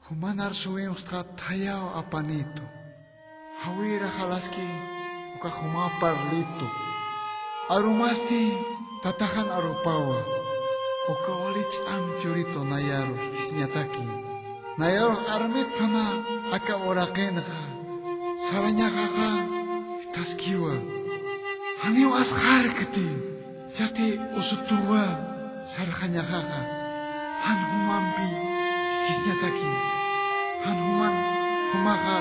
Humanar suwimos ka tayaw apanito. Hawira halaski uka humapar lito. Arumasti tatahan arupawa. Uka walits am churito nayaro hisnyataki. Nayaro armit pana aka orakenaka. Saranya kaka taskiwa. Haniw askhar keti. Jati usutuwa sarakanya kaka. Han humampi hisnyataki. Han human humaka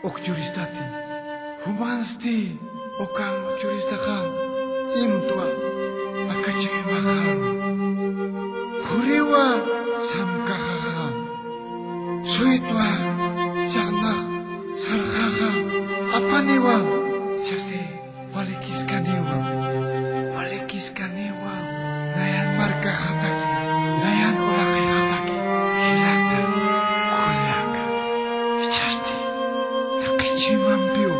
ok juristati. Humansti okang juristaka. Imtua akachiwe makaru. Huriwa samkakaha. Suitwa janak sarkaka. Apaniwa jase walikiskaniwa. Walikiskaniwa. Nayan marka hataki. Nayan uraki hataki. Hilata kulyaka. Ichasti takichimampio.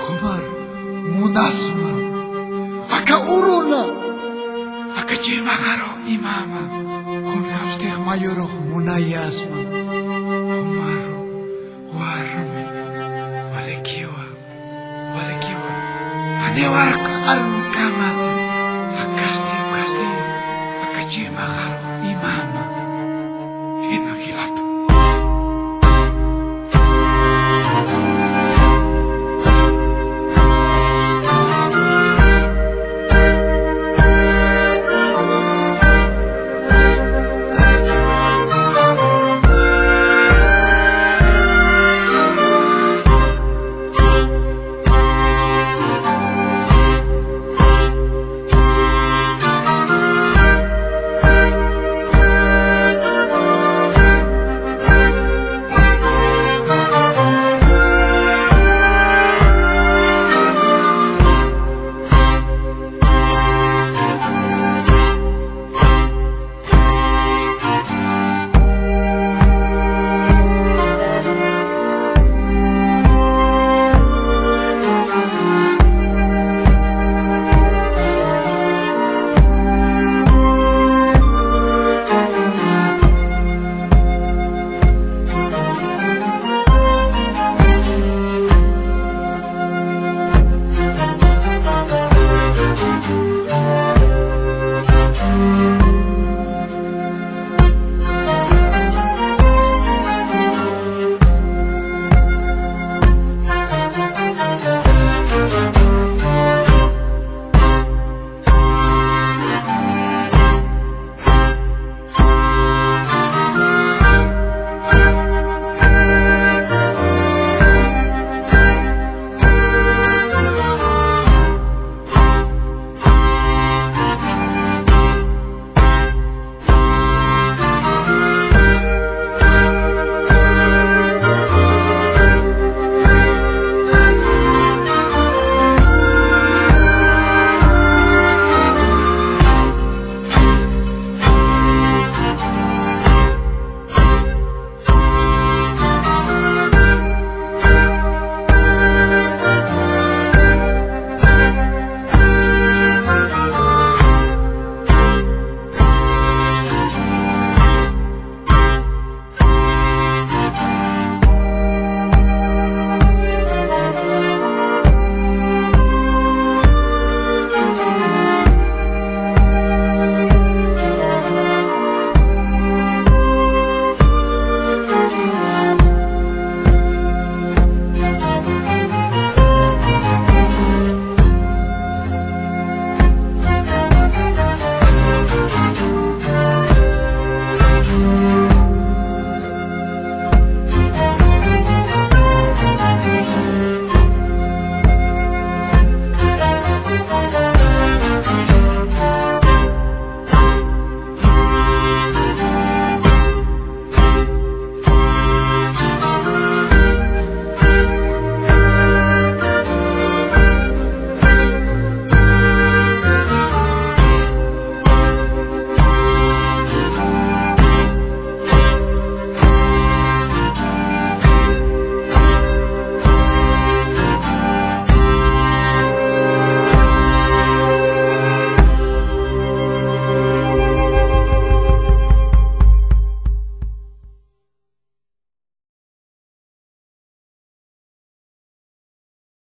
Humar munasma. Aka uruna. Aka chimakaro imama. Kunhamstih mayoro munayasma. Humaru warme. Walekiwa. Anewarka arme.